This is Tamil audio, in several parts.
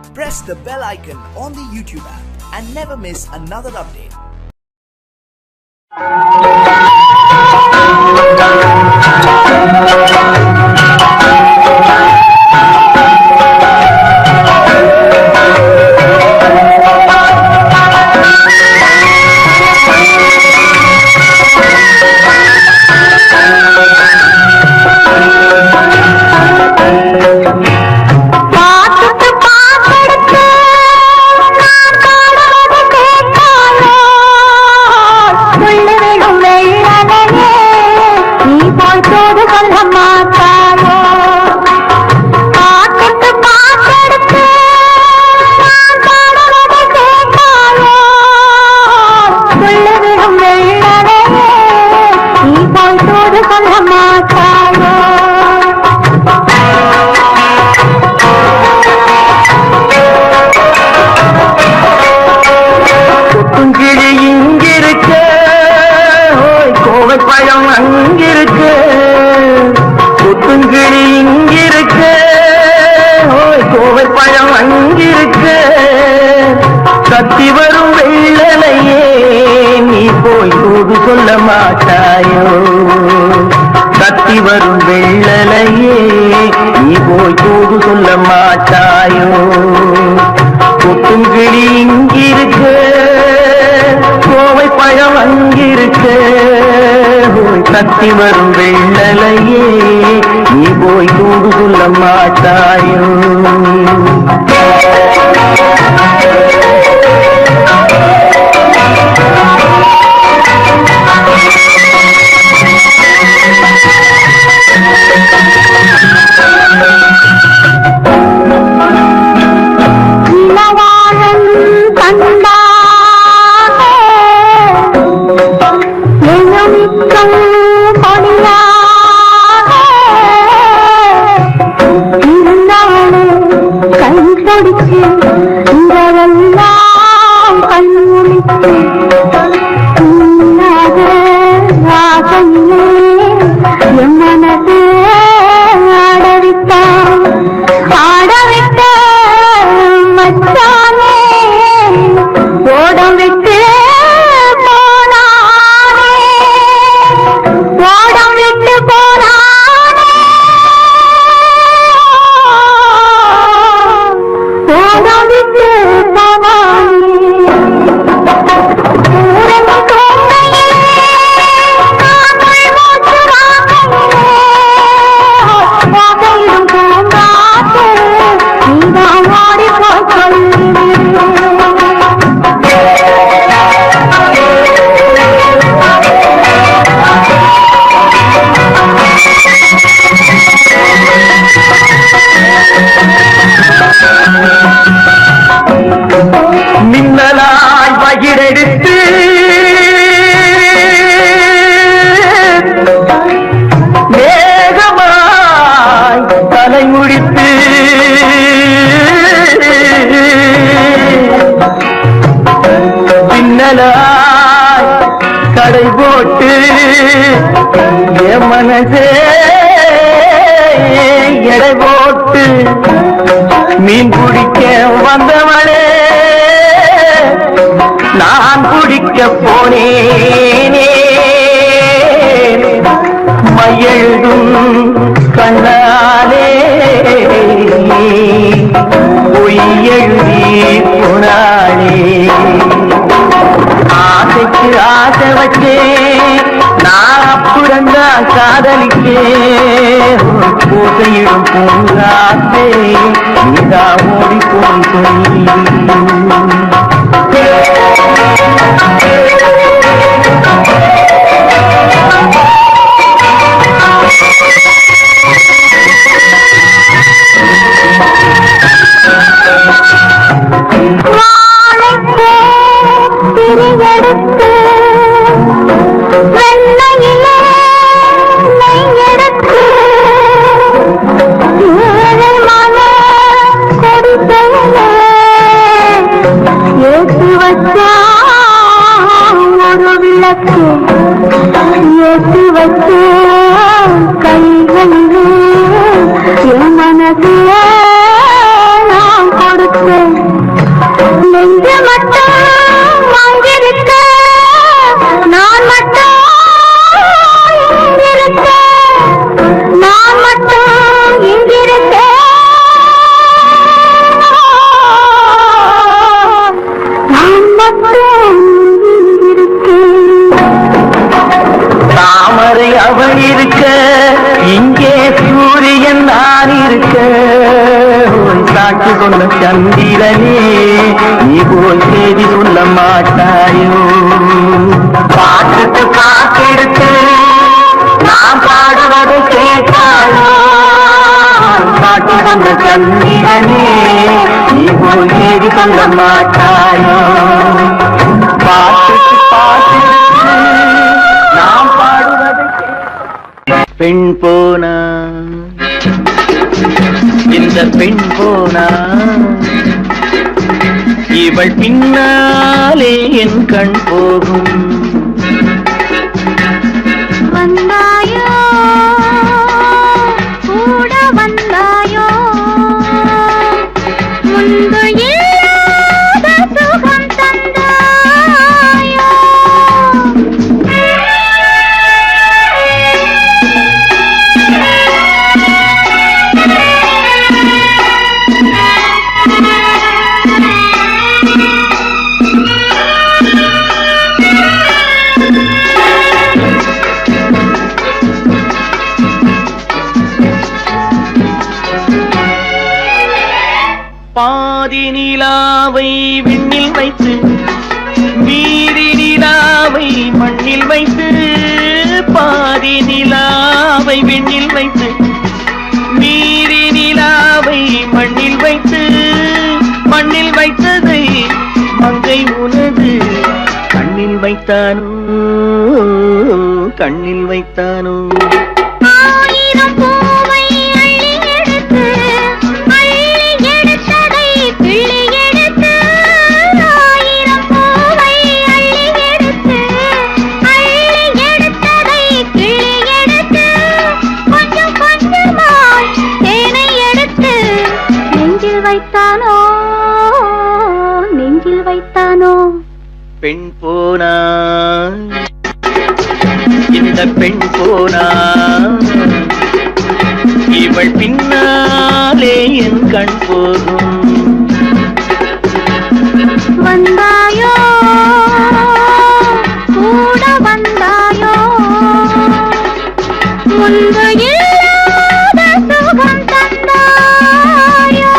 Press the bell icon on the YouTube app and never miss another update. கத்தி வரும் வெள்ளலையே நீ போய் தூது சொல்ல மாட்டாயோ கத்தி வரும் வெள்ளலையே நீ போய் தூது சொல்ல மாட்டாயோ கொட்டும் கிளி இங்கிருக்கு கோவை பழம் அங்கிருக்கு கத்தி வரும் வெள்ளலையே நீ போய் தூது சொல்ல மாட்டாயோ மின்னலாய் பகிரெடுத்து வேகமாய் தலை முடித்து மின்னலாய் கடை போட்டு என் மனசே எடை போட்டு மீன் பிடிக்க வந்தவளே நான் பிடிக்க போனேனே மையெழுதும் கண்ணாலே பொய் எழுதி போனாளே ஆசைக்கு ஆசை வச்சே நான் அப்புறந்தான் காதலிக்கே பூசையிடும் பூங்காத்தே நீதான் ஓடி போய் சொல்லி சாட்சி சொன்ன சந்திரனே நீ போல் செய்தி சொல்ல மாட்டாயோ பாட்டுக்கு காத்தெடுத்து நான் பாடுவதை கேட்டாயோ சாட்சி சொன்ன சந்திரனே நீ போல் செய்தி சொல்ல மாட்டாயோ பாட்டுக்கு பாட்டெடுத்து நான் பாடுவதை பெண் போனா இந்த பெண் போனா இவள் பின்னாலே என் கண் போகும் வந்தாயோ கூட வந்தாயோ முன்பு இல்லாத சுகம் தந்தாயோ பாதி நிலாவை விண்ணில் வைத்து மீதி நிலாவை மண்ணில் வைத்து பாதி நிலாவை விண்ணில் வைத்து மீதி நிலாவை மண்ணில் வைத்து மண்ணில் வைத்ததை மங்கை உனது கண்ணில் வைத்தானோ கண்ணில் வைத்தானோ ஆயிரம் பூவை அள்ளி எடுத்து கிள்ளி எடுத்து ஆயிரம் பூவை அள்ளி எடுத்து எடுத்ததை கிள்ளி எடுத்து கொஞ்சம் கொஞ்சமாய் தேனை எடுத்து நெஞ்சில் வைத்தானோ நெஞ்சில் வைத்தானோ பெண் போனா இந்த பெண் போனா இவள் பின்னாலே என் கண் போகும் வந்தாயோ கூட வந்தாயோ முன்பு இல்லாத சுகம் தந்தாயோ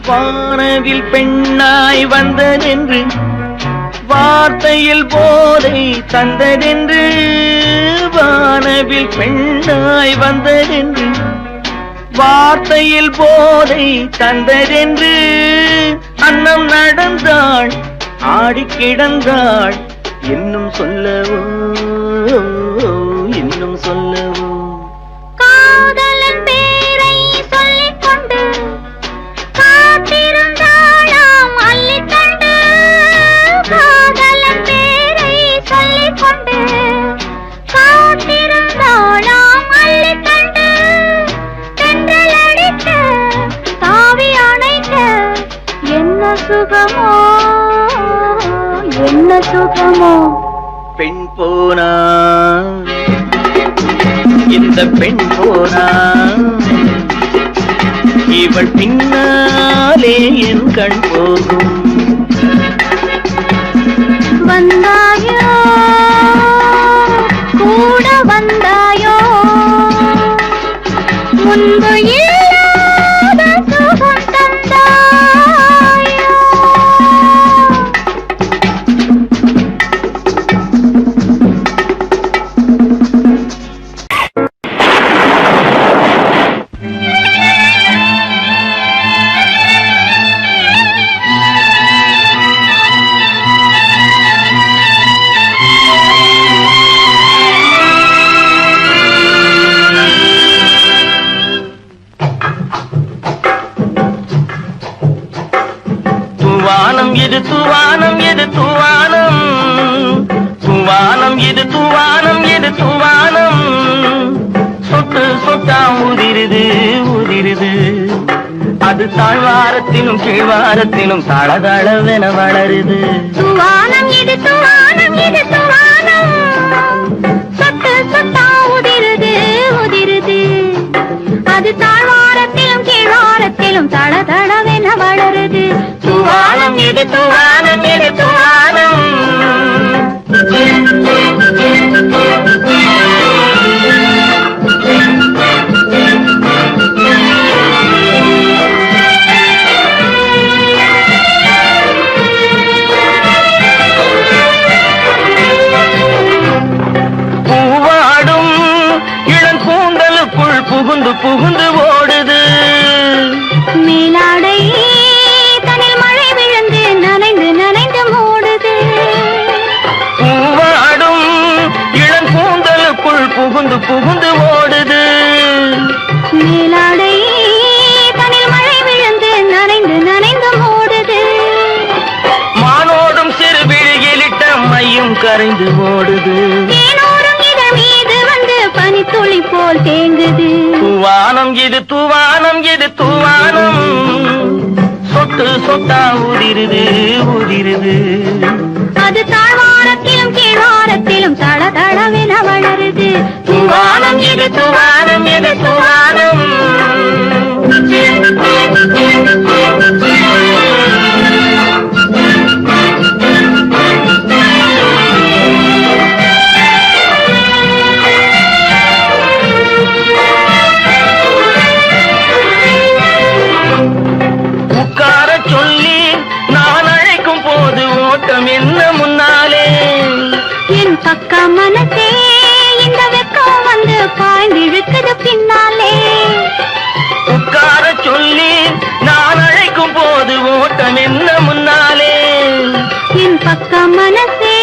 வானவில் பெண்ணாய் வந்ததென்று வார்த்தையில் போதை தந்ததென்று வானவில் பெண்ணாய் வந்ததென்று வார்த்தையில் போதை தந்ததென்று அன்னம் நடந்தாள் ஆடி கிடந்தாள் இன்னும் சொல்லவோ இன்னும் சொல்லவோ காதலன் பேரை சொல்லிக் கொண்டு காத்திருந்தாளாம் அள்ளிக்கண்டு காதலன் பேரை சொல்லிக் கொண்டு காத்திருந்தாளாம் அள்ளிக்கண்டு தென்றல் அடிக்க தாவி அணைக்க என்ன சுகமோ என்ன சுகமோ பெண் போனா இந்த பெண் போனா இவள் பின்னாலே என் கண் போகும் வந்தாயோ கூட வந்தாயோ முன்பு இல்லாத சுகம் தந்தாயோ தூவானம் இது தூவானம் இது தூவானம் தூவானம் இது தூவானம் இது தூவானம் சொட்டு சொட்டா உதிருது உதிருது அது தாழ்வாரத்திலும் கீழ்வாரத்திலும் தளதளவென வளருது துவானம் இது துவானம் இது துவானம் சொட்டு சொட்டா உதிரு தூவாரத்திலும் தட தடவென வளருது. தூவானம் எது தூவானம் எது தூவானம். பூவாடும் இளங்கூந்தலுக்குள் புகுந்து புகுந்து ஓடுது. மேலாடை தனில் மழை விழுந்து நனைந்து நனைந்து மூடுது. பூவாடும் இளங்கூந்தலுக்குள் புகுந்து புகுந்து ஓடுது. மேலாடை தனில் மழை விழுந்து நனைந்து நனைந்து மூடுது. மானோடும் சிறு விழியிலிட்ட மையும் கரைந்து ஓடுது. தேனோரும் இதழ் மீது வந்து பனித்துளி போல் தேங்குது. தூவானம் இது தூவானம் இது தூவானம். சொட்டு சொட்டா உதிருது உதிருது. அது தாழ்வாரத்திலும் கீழ்வாரத்திலும் தள தளவென வளருது. தூவானம் இது தூவானம் இது தூவானம். உட்கார சொல்லி நான் அழைக்கும் போது ஓட்டம் என்ன முன்னாலே. என் பக்க மனசே இந்த வெக்கம் வந்து பாய்ந்திழுக்குது பின்னாலே. உட்கார சொல்லி நான் அழைக்கும் போது ஓட்டம் என்ன முன்னாலே. என் பக்க மனசே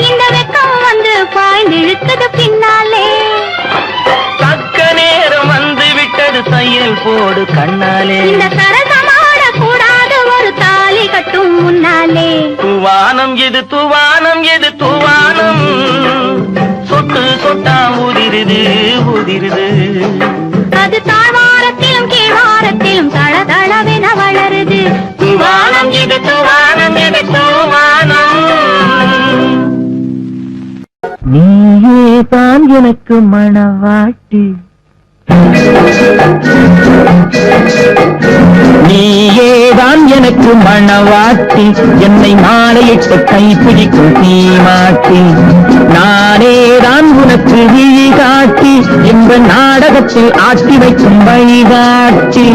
இந்த வெக்கம் வந்து பாய்ந்திழுக்குது பின்னாலே. தக்க நேரம் வந்து விட்டது தையல் போடு கண்ணாலே. இந்த சரசமாட கூடாது ஒரு தாலி கட்டும் முன்னாலே. தூவானம் எது தூவானம் எது தூவானம். சொட்டு சொட்டா உதிருது உதிருது. அது தாழ்வாரத்திலும் கீழ்வாரத்திலும் தள தளவென வளருது. தூவானம் எது தூவானம் எது தூவானம். நீயே தான் எனக்கு மணவாட்டி. நீயேதான் எனக்கு மணவாட்டி. என்னை மாலையிட்டு கைப்பிடிக்கும் தீமாட்டி. நானேதான் உனக்கு விழி காட்டி இந்த நாடகத்தில் ஆட்டி வைக்கும் வழிகாட்டி.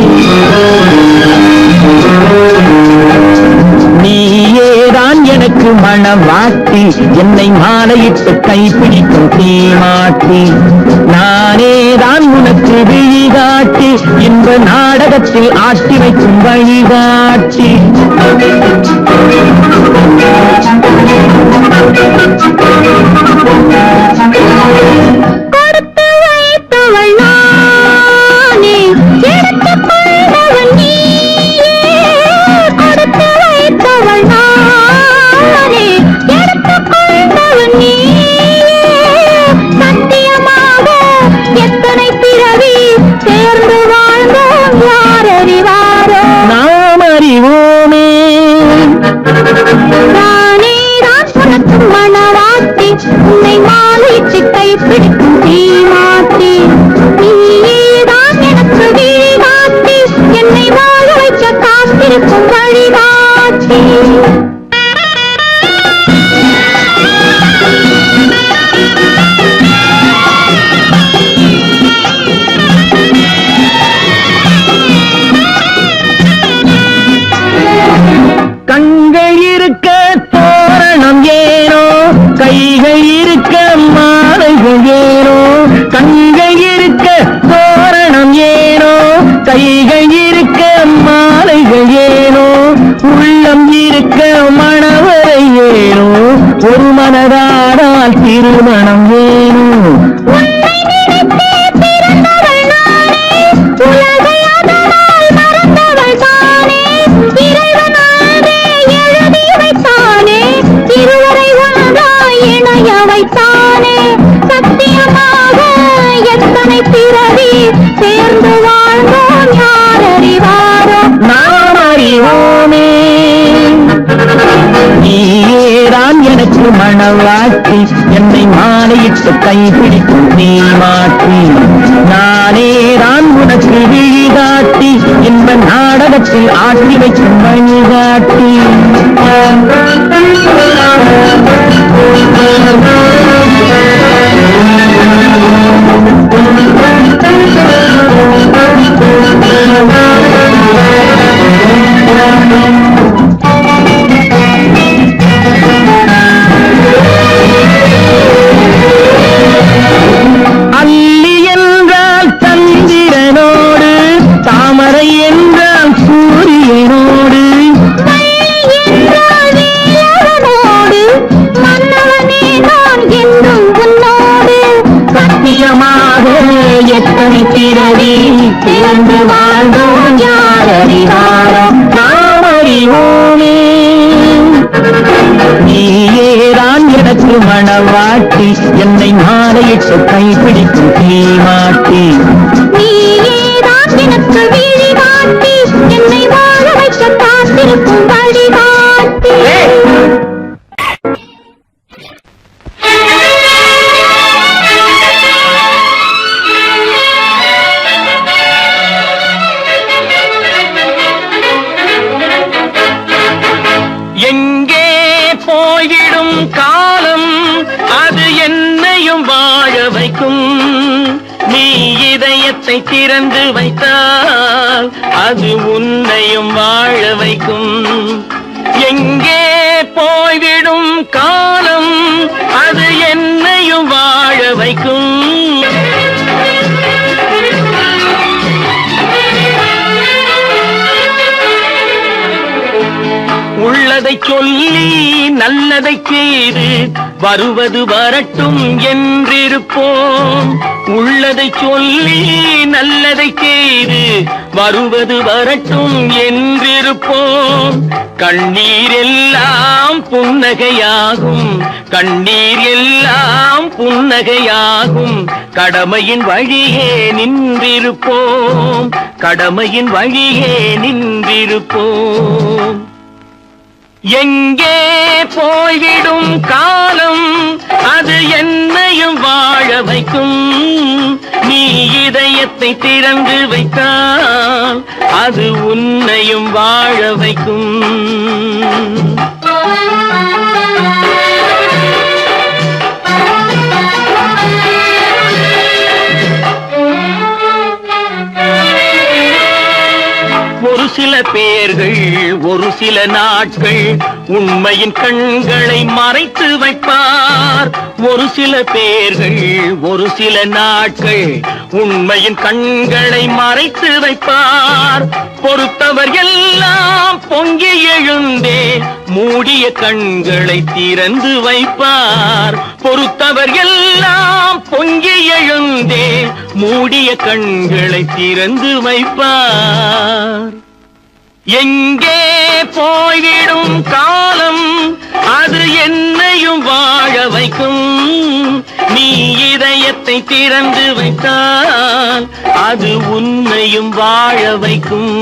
நீயேதான் எனக்கு மணவாட்டி. என்னை மாலையிட்டு கைப்பிடிக்கும் தீமாட்டி. நானேதான் உனக்கு விழி காட்டி இந்த நாடகத்தில் ஆட்டி வைக்கும் வழிகாட்டி. கொடுத்து வைத்தவள் நானே, எடுத்துக் கொண்டவன் நீயே. கொடுத்து வைத்தவள் நானே, எடுத்துக் கொண்டவன் நீயே. சத்தியமாக எத்தனை பிறவி சேர்ந்து வாழ்ந்தோம் யார் அறிவாரோ. நாம் அறிவோமே. நானேதான் உனக்கு மணவாட்டி. உன்னை மாலையிட்டு கைப்பிடிக்கும் தீமாட்டி. நீயேதான் எனக்கு விழிகாட்டி. என்னை வாழ வைக்க காத்திருக்கும் வழிகாட்டி. கண்கள் இருக்க தோரணம் ஏனோ, கைகள் இருக்க மாலைகள் ஏனோ. கண்கள் இருக்க தோரணம் ஏனோ, கைகள் இருக்க மாலைகள் ஏனோ. உள்ளம் இருக்க மணவரை ஏனோ, ஒரு மனதானால் திருமணம் ஏனோ. உன்னை நினைத்தே பிறந்தவள் நானே, உலகை அதனால் மறந்தவள் தானே. இறைவன் அதே எழுதி வைத்தானே, இருவரை ஒன்றாய் இணைய வைத்தானே. சத்தியமாக எத்தனை பிறவி சேர்ந்து வாழ்ந்தோம் யார் அறிவாரோ. நாம் அறிவோமே. நீயேதான் எனக்கு மணவாட்டி. என்னை மாலையிட்டு கைப்பிடிக்கும் தீமாட்டி. நானேதான் உனக்கு விழிகாட்டி. இன்ப நாடகத்தில் ஆட்டி வைக்கும் வழிகாட்டி அல்லி என்றால் சந்திரனோடு தாமரை என்றால் சூரியனோடு மன்னவனே நான் என்றும் உன்னோடு சத்தியமாக எத்தனை பிறவி திறந்து வாழ்ந்தோம் யார் அறிவாரோ நாம் அறிவோமே நீயேதான் எனக்கு மணவாட்டி என்னை மாலையிட்டு கைப்பிடிக்கும் தீமாட்டி நீயேதான் எனக்கு விழிகாட்டி என்னை வாழ வைக்க காத்திருக்கும் வழிகாட்டி எங்கே போய்விடும் காலம் அது என்னையும் வாழ வைக்கும் நீ இதயத்தை திறந்து வைத்தால் அது உன்னையும் வாழ வைக்கும் எங்கே போய்விடும் காலம் அது என்னையும் வாழ வைக்கும் உள்ளதை சொல்லி நல்லதை செய்து வருவது வரட்டும் என்றிருப்போம் உள்ளதை சொல்லி நல்லதை செய்து வருவது வரட்டும் என்றிருப்போம் கண்ணீர் எல்லாம் புன்னகையாகும் கண்ணீர் எல்லாம் புன்னகையாகும் கடமையின் வழியே நின்றிருப்போம் கடமையின் வழியே நின்றிருப்போம் எங்கே போய்விடும் காலம் அது என்னையும் வாழ வைக்கும் நீ இதயத்தை திறந்து வைத்தால் அது உன்னையும் வாழ வைக்கும் ஒரு சில பேர்கள் ஒரு சில நாட்கள் உண்மையின் கண்களை மறைத்து வைப்பார் ஒரு சில பேர்கள் ஒரு சில நாட்கள் உண்மையின் கண்களை மறைத்து வைப்பார் பொறுத்தவர் எல்லாம் பொங்கி எழுந்தே மூடிய கண்களை திறந்து வைப்பார் பொறுத்தவர் எல்லாம் பொங்கி எழுந்தே மூடிய கண்களை திறந்து வைப்பார் எங்கே போய்விடும் காலம் அது என்னையும் வாழ வைக்கும் நீ இதயத்தை திறந்து வைத்தால் அது உன்னையும் வாழ வைக்கும்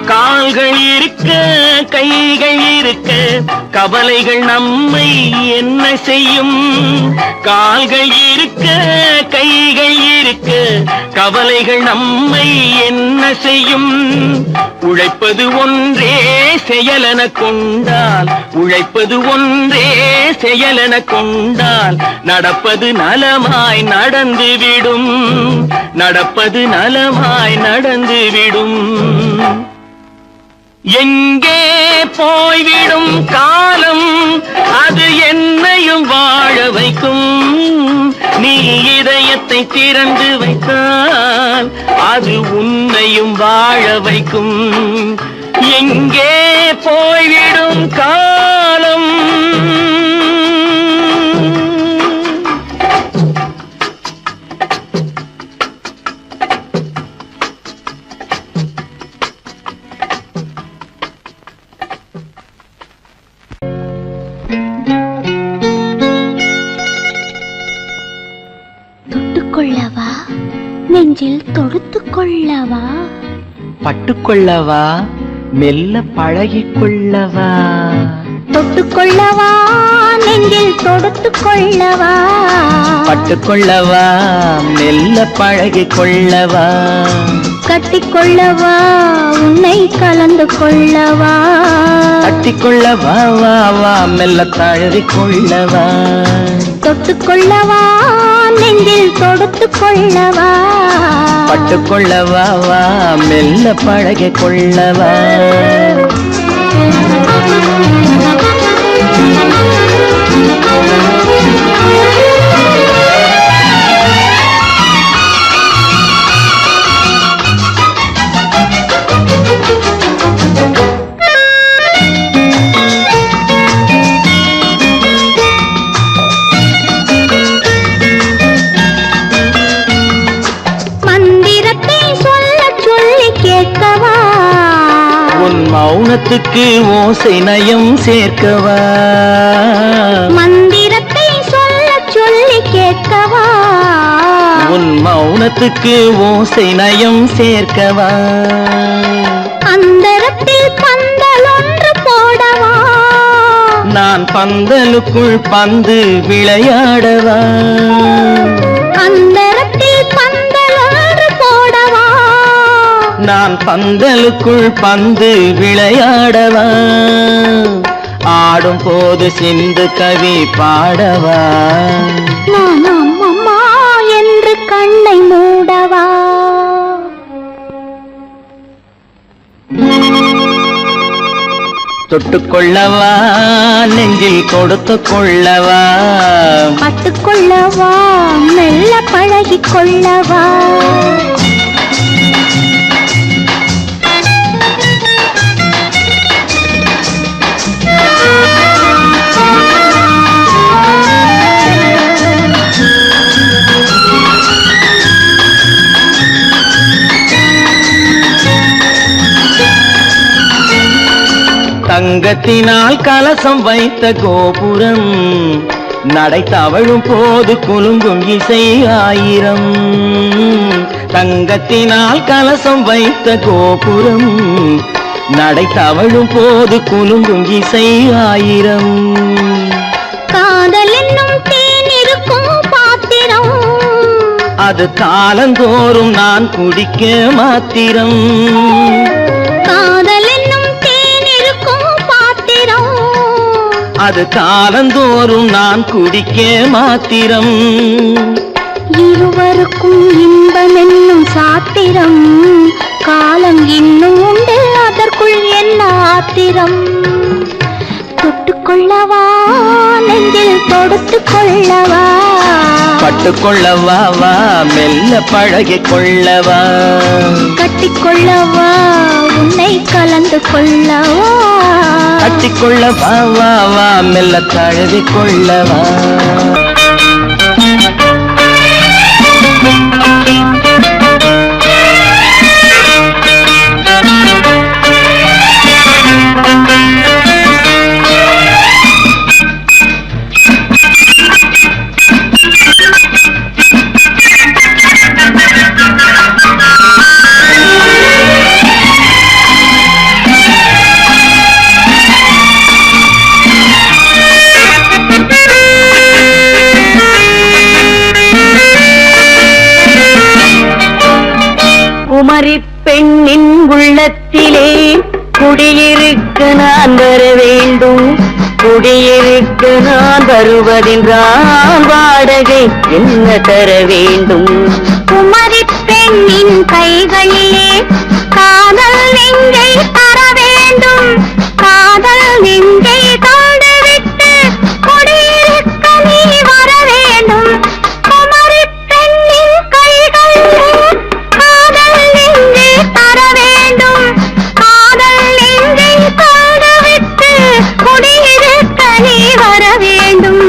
கால்கள் இருக்க கைகள் இருக்க கவலைகள் நம்மை என்ன செய்யும் கால்கள் இருக்க கைகள் இருக்க கவலைகள் நம்மை என்ன செய்யும் உழைப்பது ஒன்றே செயலென கொண்டால் உழைப்பது ஒன்றே செயலென கொண்டால் நடப்பது நலமாய் நடந்துவிடும் நடப்பது நலமாய் நடந்துவிடும் எங்கே போய்விடும் காலம் அது என்னையும் வாழ வைக்கும் நீ இதயத்தை திறந்து வைத்தால் அது உன்னையும் வாழ வைக்கும் எங்கே போய்விடும் காலம் தொட்டுக்கொள்ளவா நெஞ்சில் தொடுத்துக் கொள்ளவா பட்டுக்கொள்ளவா மெல்ல பழகிக் கொள்ளவா தொட்டுக்கொள்ளவா நெஞ்சில் தொடுத்துக் கொள்ளவா பட்டுக்கொள்ளவா மெல்ல பழகிக் கொள்ளவா கட்டிக்கொள்ளவா உன்னை கலந்து கொள்ளவா கட்டிக்கொள்ளவா வா வா மெல்ல தழுவிக் கொள்ளவா தொட்டுக்கொள்ளவா நெஞ்சில் தொடுத்துக் கொள்ளவா பட்டுக்கொள்ளவா வா மெல்ல பழகிக் கொள்ளவா மௌனத்துக்கு ஓசை நயம் சேர்க்கவா மந்திரத்தை சொல்ல சொல்லி கேட்கவா உன் மௌனத்துக்கு ஓசை நயம் சேர்க்கவா அந்தரத்தில் பந்தல் ஒன்று போடவா நான் பந்தலுக்குள் பந்து விளையாடவா அந்தரத்தில் பந்தல் ஒன்று போடவா நான் பந்தலுக்குள் பந்து விளையாடவா ஆடும் போது சிந்து கவி பாடவா நான் அம்மா என்று கண்ணை மூடவா தொட்டுக்கொள்ளவா நெஞ்சில் கொடுத்து கொள்ளவா பட்டுக்கொள்ளவா மெல்ல பழகிக் கொள்ளவா தங்கத்தினால் கலசம் வைத்த கோபுரம் நடை தவழும் போது குலுங்கும் இசை ஆயிரம் தங்கத்தினால் கலசம் வைத்த கோபுரம் நடை தவழும் போது குலுங்கும் இசை ஆயிரம் காதல் என்னும் தேன் இருக்கும் பாத்திரம் அது காலந்தோறும் நான் குடிக்க மாத்திரம் காதல் என்னும் தேன் இருக்கும் பாத்திரம் அது காலந்தோறும் நான் குடிக்க மாத்திரம் இருவருக்கும் இன்பம் என்னும் சாத்திரம் காலம் இன்னும் உண்டு அதற்குள் என்ன ஆத்திரம் தொட்டுக்கொள்ளவா நெஞ்சில் தொடுத்துக் கொள்ளவா பட்டுக்கொள்ளவா வா மெல்ல பழகிக் கொள்ளவா கட்டிக்கொள்ளவா உன்னை கலந்து கொள்ளவா கட்டிக்கொள்ளவா வா வா மெல்ல தழுவிக் கொள்ளவா குமரி பெண்ணின் உள்ளத்திலே குடியிருக்க நான் வர வேண்டும் குடியிருக்க நான் வருவதென்றால் வாடகை என்ன தர வேண்டும் குமரி பெண்ணின் கைகளிலே காதல் நெஞ்சை தர வேண்டும் காதல் நெஞ்சை தந்து விட்டு குடியிருக்க நீ வர வேண்டும் குமரி பெண்ணின் கைகளிலே காதல் நெஞ்சை தர வேண்டும் காதல் நெஞ்சை தந்து விட்டு குடியிருக்க நீ வர வேண்டும்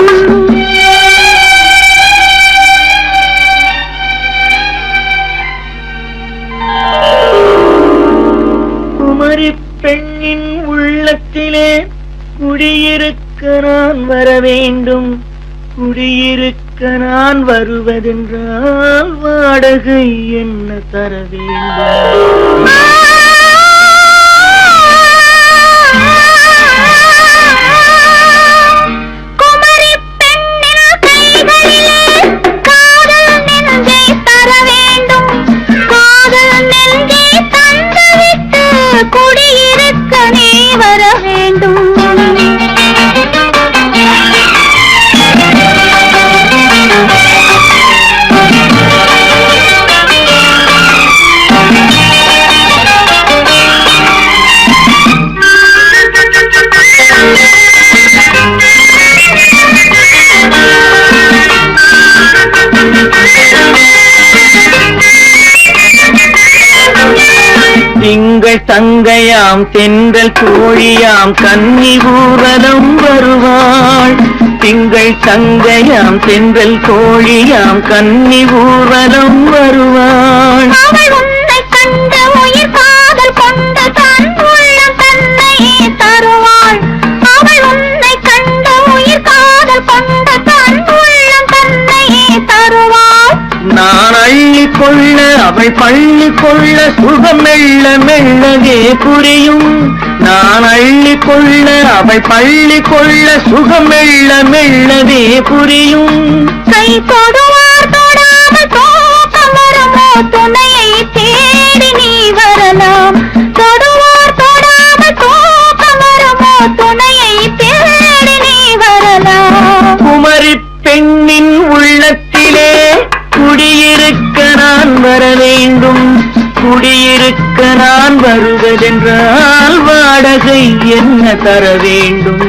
குமரி பெண்ணின் உள்ளத்திலே குடியிருக்க நான் வர வேண்டும் குடியிருக்க நான் வருவதென்றால் வாடகை என்ன தர வேண்டும் திங்கள் தங்கையாம் தென்றல் தோழியாம் கன்னி ஊர்வலம் வருவாள். திங்கள் தங்கையாம் தென்றல் தோழியாம் கன்னி ஊர்வலம் வருவாள். அவள் உன்னை கண்டு உயிர் காதல் கொண்டு தன் உள்ளம் தன்னையே தருவாள். அவள் உன்னை கண்டு உயிர் காதல் கொண்டு தன் உள்ளம் தன்னையே தருவாள். நான் அள்ளி கொள்ள அவள் பள்ளி கொள்ள சுகம் மெல்ல மெல்லவே புரியும். நான் அள்ளி கொள்ள அவள் பள்ளி கொள்ள சுகம் மெல்ல மெல்லவே புரியும். கை தொடுவார் தொடாமல் தூக்கம் வருமோ துணையை தேடி நீ வரலாம். தொடுவார் தொடாமல் தூக்கம் வருமோ துணையை தேடி நீ வரலாம். குமரி பெண்ணின் உள்ளத்திலே குடியிருக்க நான் வர வேண்டும். குடியிருக்க நான் வருவதென்றால் வாடகை என்ன தர வேண்டும்?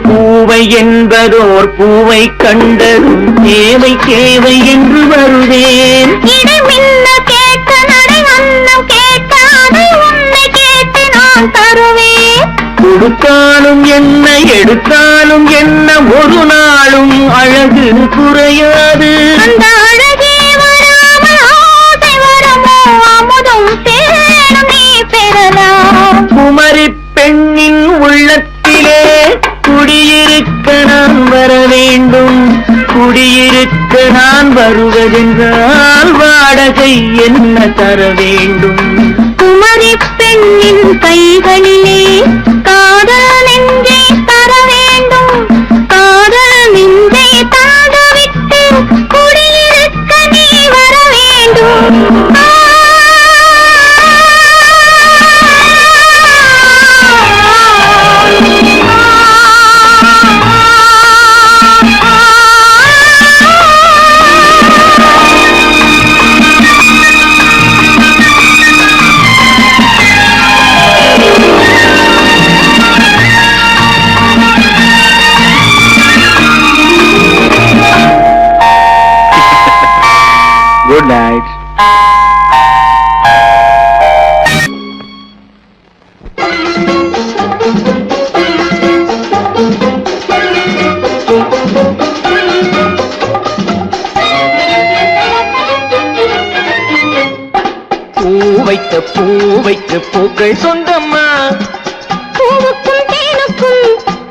பூவை என்பதோர் பூவை கண்டதும் தேவை தேவை என்று வருவேன். இடை மின்ன கேட்க நடை வண்ணம் கேட்க அதை உன்னை கேட்டு நான் தருவேன். கொடுத்தாலும் என்ன எடுத்தாலும் என்ன ஒரு நாளும் அழகு குறையாது. அந்த அழகே வராமல் ஆசை வருமோ அமுதும் தேனும் நீ பெறலாம். குமரி பெண்ணின் உள்ளத்திலே குடியிருக்க நான் வர வேண்டும். குடியிருக்க நான் வருவதென்றால் வாடகை என்ன தர வேண்டும்? குமரி பெண்ணின் கைகளிலே காதல் நெஞ்சை தர வேண்டும். காதல் நெஞ்சை தாங்கவிட்டு குடியிருக்க நீ வர வேண்டும். Good night. பூ வைத்த பூக்கள் சொந்தம்மா. பூவுக்கும் தேனுக்கும்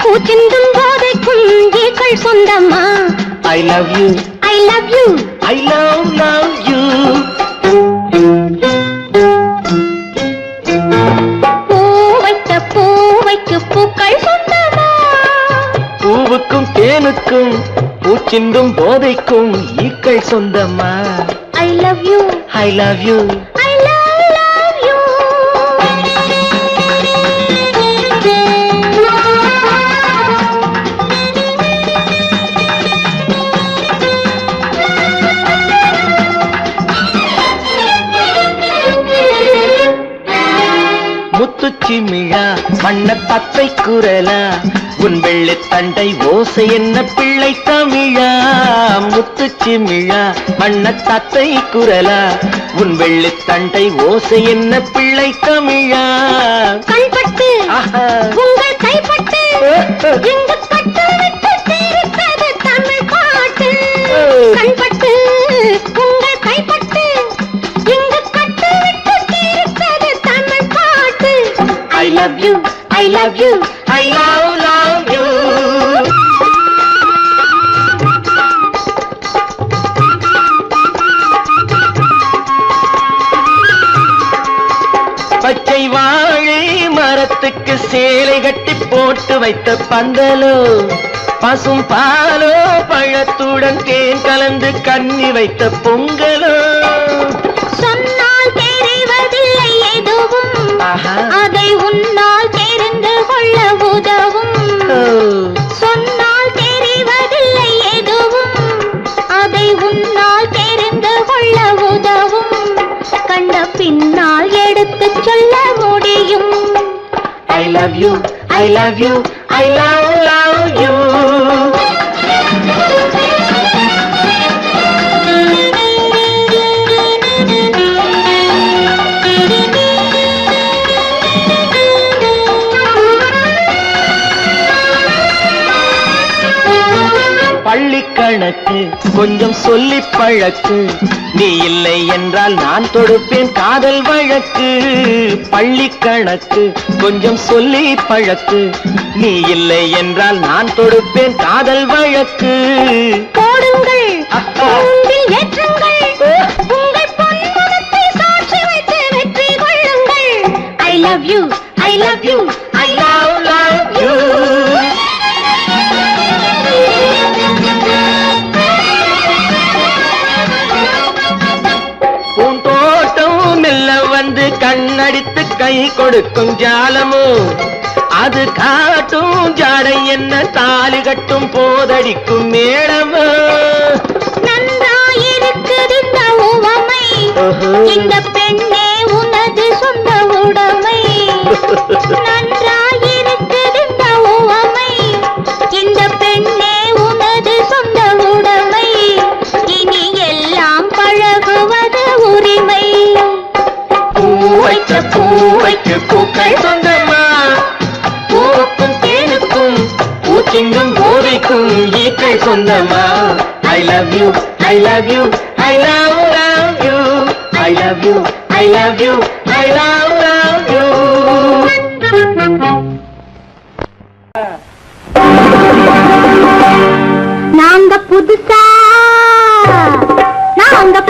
பூச்சிந்தும் போதைக்கும் ஈக்கள் சொந்தம்மா. I love you. I love you. I love you. பூவைக்கு பூக்கள் சொந்தமா. பூவுக்கும் தேனுக்கும் பூச்சிந்தும் போதைக்கும் ஈக்கள் சொந்தம்மா. I love you. I love you. I love you. முத்துச்சிமிழா வண்ண தத்தை குரலா உன் வெள்ளி தண்டை ஓசை என்ன பிள்ளை தமிழா. முத்துச்சிமிழா வண்ண தத்தை குரலா உன் வெள்ளி தண்டை ஓசை என்ன பிள்ளை தமிழா. கண்பட்டு உங்கள் கைப்பட்டு இங்கு பட்டு விட்டு தீர்த்தது தமிழ் பாட்டு. கண்பட்டு உங்கள் கைப்பட்டு இங்கு பட்டு விட்டு தீர்த்தது தமிழ் பாட்டு. I love you. I love you. I love you. பச்சை வாழை மரத்துக்கு சேலை கட்டி போட்டு வைத்த பந்தலோ பசும் பாலோ பழத்துடன் தேன் கலந்து கண்ணி வைத்த பொங்கலோ. சொன்னால் தெரிவதில்லை எதுவும் அதை உன்னால் தெரிந்து கொள்ள உதவும். love you, I love you, I love you. பள்ளிக்கணக்கு கொஞ்சம் சொல்லி பழக்கு, நீ இல்லை என்றால் நான் தொடுப்பேன் காதல் வழக்கு. பள்ளிக்கணக்கு கொஞ்சம் சொல்லி பழக்கு, நீ இல்லை என்றால் நான் தொடுப்பேன் காதல் வழக்கு. போடுங்கள் ஏற்றுங்கள், உங்கள் பொன்முகத்தை சாட்சி வைத்து வெற்றி கொள்ளுங்கள். I love you, I love you, I love you. வந்து கண்ணடித்து கை கொடுக்கும் ஜாலமோ, அது காட்டும் ஜாடை என்ன தாலி கட்டும் போதடிக்கும் மேளமோ. நன்றாயிருக்குது இந்த உவமை, இந்த பெண்ணே உனது சொந்த உடைமை. நன்றாயிருக்குது இந்த உவமை, இந்த பெண்ணே உனது சொந்த உடைமை. இனி எல்லாம் பழகுவது உரிமை. பூவைக்கு பூக்கள் சொந்தமா, பூவுக்கும் தேனுக்கும் பூச்சிங்கும் போதைக்கும் ஈக்கள் சொந்தமா. I love you, I love you, I love you, I love you, I love you, I love you. நாங்க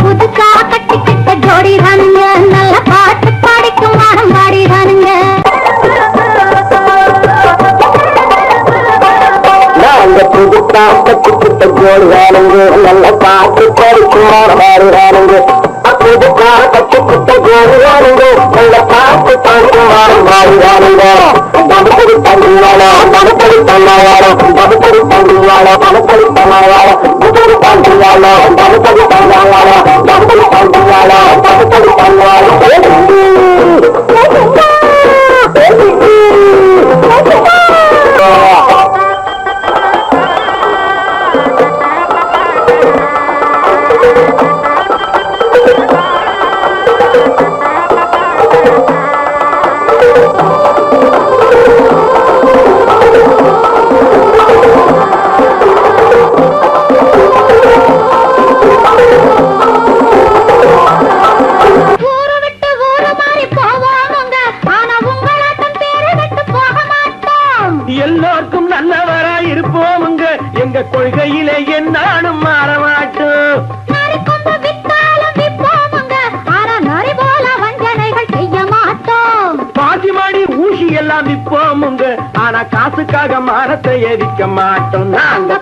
புதுசா கட்டிக்கிட்ட ஜோடி தானுங்க, நல்ல பாட்டு பாடிக்கும் வாரம் பாடி தானுங்க. நாங்க புதுசா கட்டிக்கிட்ட ஜோடி தானுங்க, நல்ல பாட்டு பாடிக்கும் வாரம் பாடி தானுங்க. புதுசா கட்டிக்கிட்ட ஜோடி தானுங்க, நல்ல பாட்டு பாடிக்கும் வாரம் பாடி தானுங்க. தடுப்படி தண்டியாளோ தடுப்படி தன்னாயாளோ, தடுப்படி தண்டியாளோ தடுப்படி தன்னாயாளோ, தடுப்படி தண்டியாளோ தடுப்படி தன்னாயாளோ, தடுப்படி தண்டியாளோ தடுப்படி தன்னாயாளோ. எல்லோருக்கும் நல்லவராய் இருப்போமுங்க, எங்க கொள்கையிலே என்னாலும் மாறமாட்டோம். பாசிமாடி ஊசி எல்லாம் விற்போமுங்க, ஆனா காசுக்காக மானத்தை எரிக்க மாட்டோம். நாங்க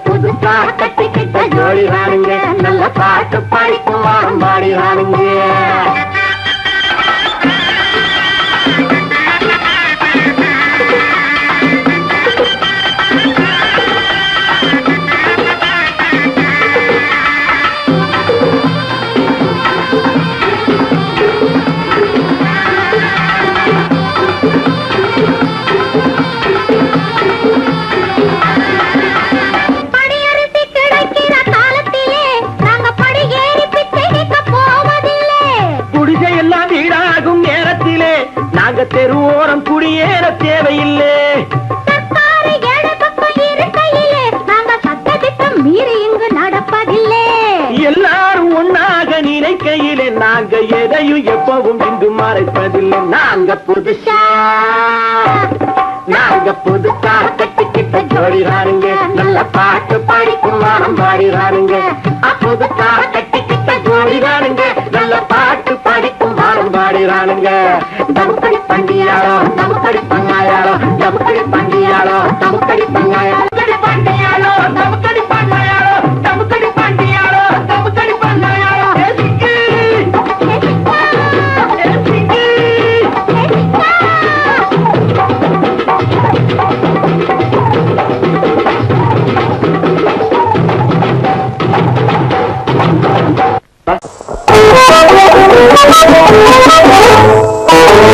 புதுசா கட்டிக்கிட்ட ஜோடி வாருங்க, நல்ல பாட்டு பாடிக்கும் வாரம் பாடி வாருங்க. நாங்க தெருவோரம் குடியேற தேவையில்லை. மீறி இங்கு நடப்பதில்லை. எல்லாரும் ஒன்னாக நினைக்கையிலே நாங்க எதையும் எப்பவும் இங்கு மறைப்பதில்லை. நாங்க புதுசா கட்டிக்கிட்ட ஜோடிறாருங்க, நல்ல பாட்டு பாடிக்கும் வாரம் பாடிறாருங்க. புதுசா கட்டிக்கிட்ட ஜோடிறாருங்க, நல்ல பாட்டு பாடிக்கும் வாரம் பாடிறாருங்க. தமுக்கடி பண்டியாளோ தமுக்கடி பங்காயாளோ, தமுக்கடி பண்டியாளோ தமுக்கடி பங்காயாளோ, பண்டியாளோ தமுக்கடி பங்காயாளோ, தமுக்கடி பண்டியாளோ தமுக்கடி பங்காயாளோ. Thank you.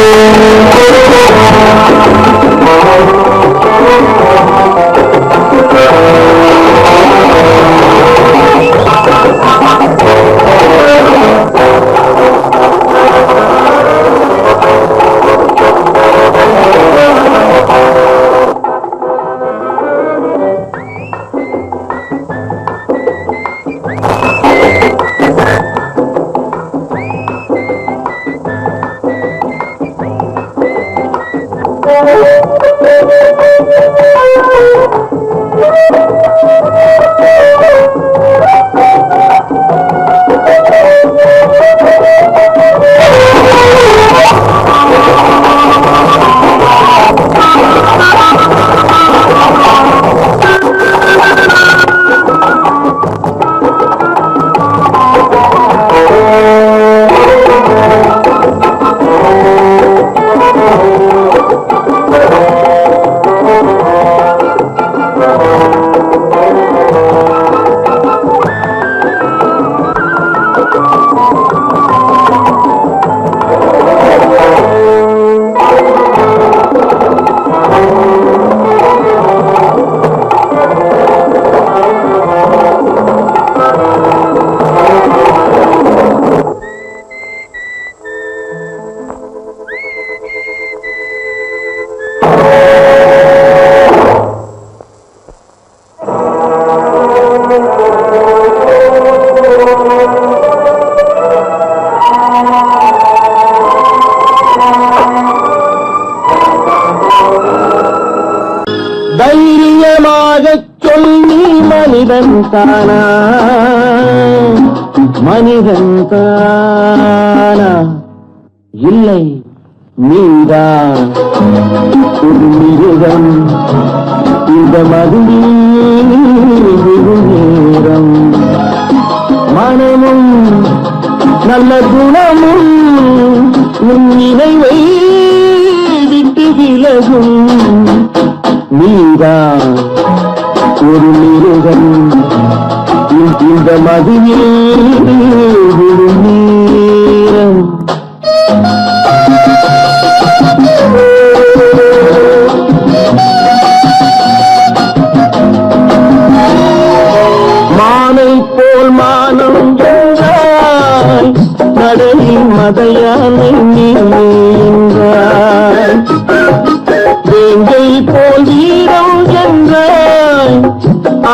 தைரியமாகச் சொல்லி மனிதன் தானா, மனிதன் தானா? இல்லை, நீதான் ஒரு மிருகம். இந்த மதுவில் நேரம் மனமும் நல்ல குணமும் உன் நினைவை விட்டு விலகும். நீதான் ஒரு மிருகம். இந்த மதுவில் விழும் நேரம் மானை போல் மானம் என்றாய், நடையில் மதையானை நீ என்றாய். வேங்கை போல் வீரம் என்றாய்,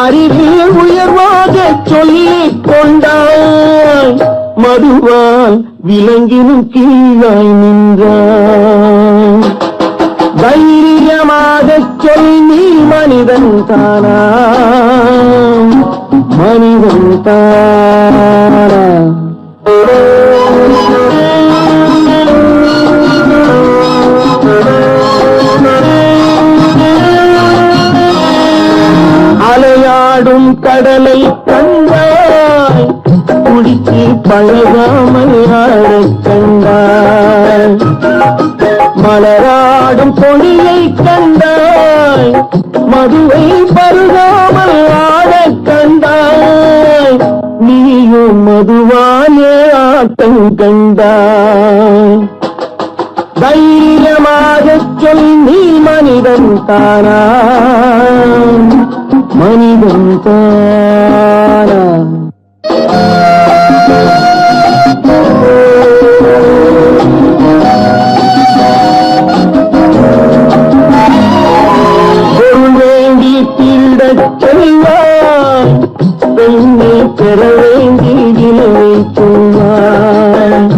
அறிவில் உயர்வாக சொல்லிக் கொண்டாய். மதுவால் விலங்கினும் கீழாய் நின்றாய். தைரியமாகச் சொல், நீ மனிதன் தானா, மனிதன் தானா? அலையாடும் கடலை கண்டாய், குடித்து பழகாமல் ஆடக் கண்டாய். மலராடும் கொடியை கண்டாய், மதுவை பருகாமல் ஆடக் கண்டாய். நீயும் மதுவாலே ஆட்டம் கண்டாய். தைரியமாகச் சொல், நீ மனிதன் தானா, மனிதன் தானா? பொருள் வேண்டி திருடச் செல்வாய், பெண்ணை பெற வேண்டி விலை சொல்வாய்.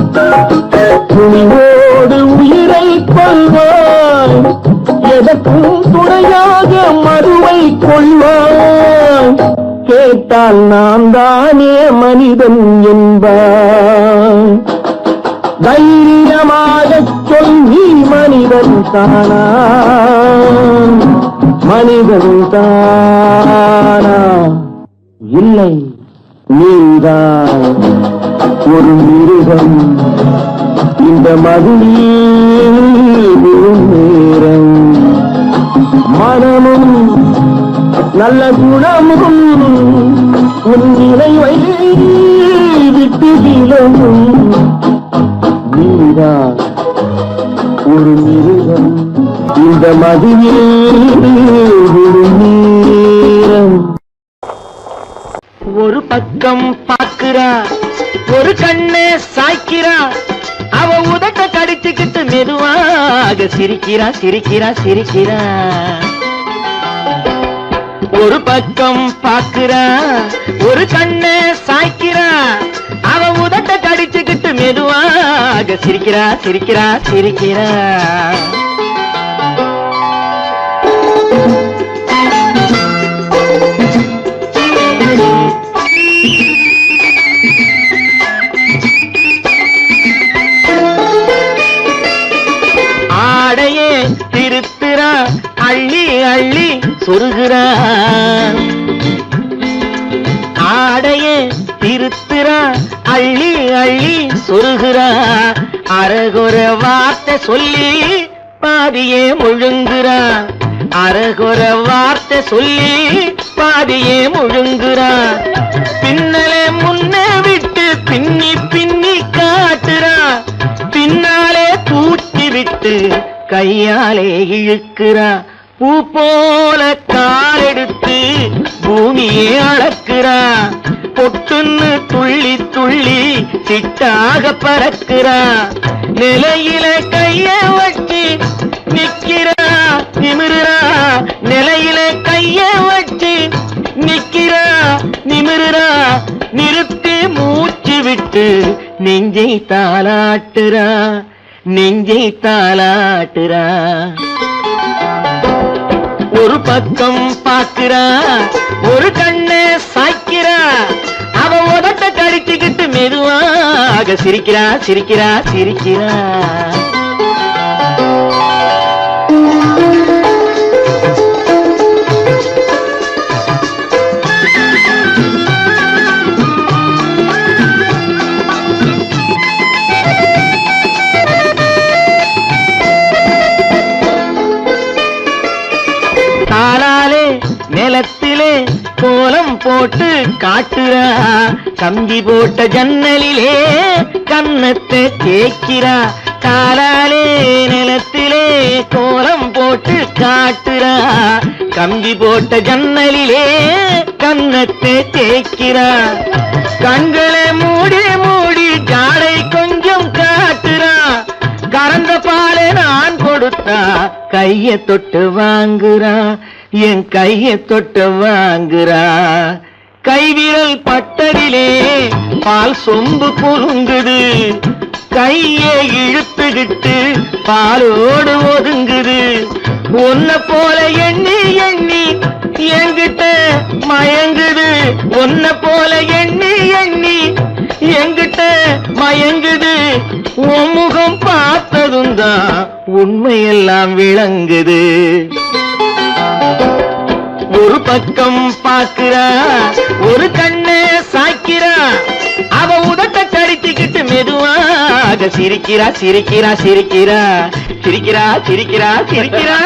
துணிவோடு உயிரை கொள்வாய், எதற்கும் துணையாக மதுவை கொள்வாய். கேட்டால் நான் தானே மனிதன் என்பாய். தைரியமாகச் சொல், நீ மனிதன் தானா, மனிதன் தானா? இல்லை, நீதான் ஒரு மிருகம். இந்த மதுவில் விழும் நேரம் மனமும் நல்ல குணமும் உன் நினைவை விட்டு விலகும். நீதான் ஒரு மிருகம். இந்த மதுவில் விழும் நேரம். ஒரு பக்கம் பார்க்கிறா, ஒரு கண்ணே சாய்க்கிறா, அவ உதட்ட கடிச்சுக்கிட்டு மெதுவாக சிரிக்கிறா சிரிக்கிறா சிரிக்கிறா. ஒரு பக்கம் பார்க்கிறா, ஒரு கண்ணே சாய்க்கிறா, அவ உதட்ட கடிச்சுக்கிட்டு மெதுவாக சிரிக்கிறா சிரிக்கிறா சிரிக்கிறா. சொருகிறான். ஆடைய திருத்துறா அள்ளி அள்ளி சொருகிறா. அரகுற வார்த்தை சொல்லி பாதியே முழுங்குறா. அரகுற வார்த்தை சொல்லி பாதியே முழுங்குறா. பின்னலே முன்னே விட்டு பின்னி பின்னி காட்டுறா. பின்னாலே தூக்கி விட்டு கையாலே இழுக்கிறா. பூ போல காலெடுத்து பூமியே அளக்கிறா. பொட்டுன்னு துள்ளி துள்ளி சிட்டாக பறக்கிறா. நிலையில கைய வச்சு நிக்கிறா நிமிருறா. நிலையில கைய வச்சு நிக்கிறா நிமிருறா. நிறுத்தி மூச்சு விட்டு நெஞ்சை தாளாட்டுறா. நெஞ்சை தாளாட்டுறா. ஒரு பக்கம் பாக்குறா, ஒரு கண்ணை சாய்க்கிறா. அவ உதட்ட கடிச்சுக்கிட்டு மெதுவாக சிரிக்கிறா சிரிக்கிறா சிரிக்கிறா. காலாலே நிலத்திலே கோலம் போட்டு காட்டுறா. கம்பி போட்ட ஜன்னலிலே கன்னத்தை தேய்க்கிறா. காலாலே நிலத்திலே கோலம் போட்டு காட்டுறா. கம்பி போட்ட ஜன்னலிலே கன்னத்தை தேய்க்கிறா. கண்களை மூடி மூடி ஜாடை கொஞ்சம் காட்டுறா. கறந்த பாலை நான் கொடுத்தா கைய தொட்டு வாங்குறா. என் கைய தொட்டு வாங்குறா. கைவிரல் பட்டதிலே பால் சொம்பு பொருங்குது. கையை இழுத்துக்கிட்டு பாலோடு ஒதுங்குது. ஒன்ன போல எண்ணி எண்ணி என்கிட்ட மயங்குது. ஒன்ன போல எண்ணி எண்ணி என்கிட்ட மயங்குது. உன் முகம் பார்த்ததும் தான் உண்மையெல்லாம் விளங்குது. ஒரு பக்கம் பாக்குறா, ஒரு கண்ணை சாய்க்கிறா. அவ உதட்ட கடிச்சுக்கிட்டு மெதுவாக சிரிக்கிறா சிரிக்கிறா சிரிக்கிறா சிரிக்கிறா சிரிக்கிறா சிரிக்கிறா.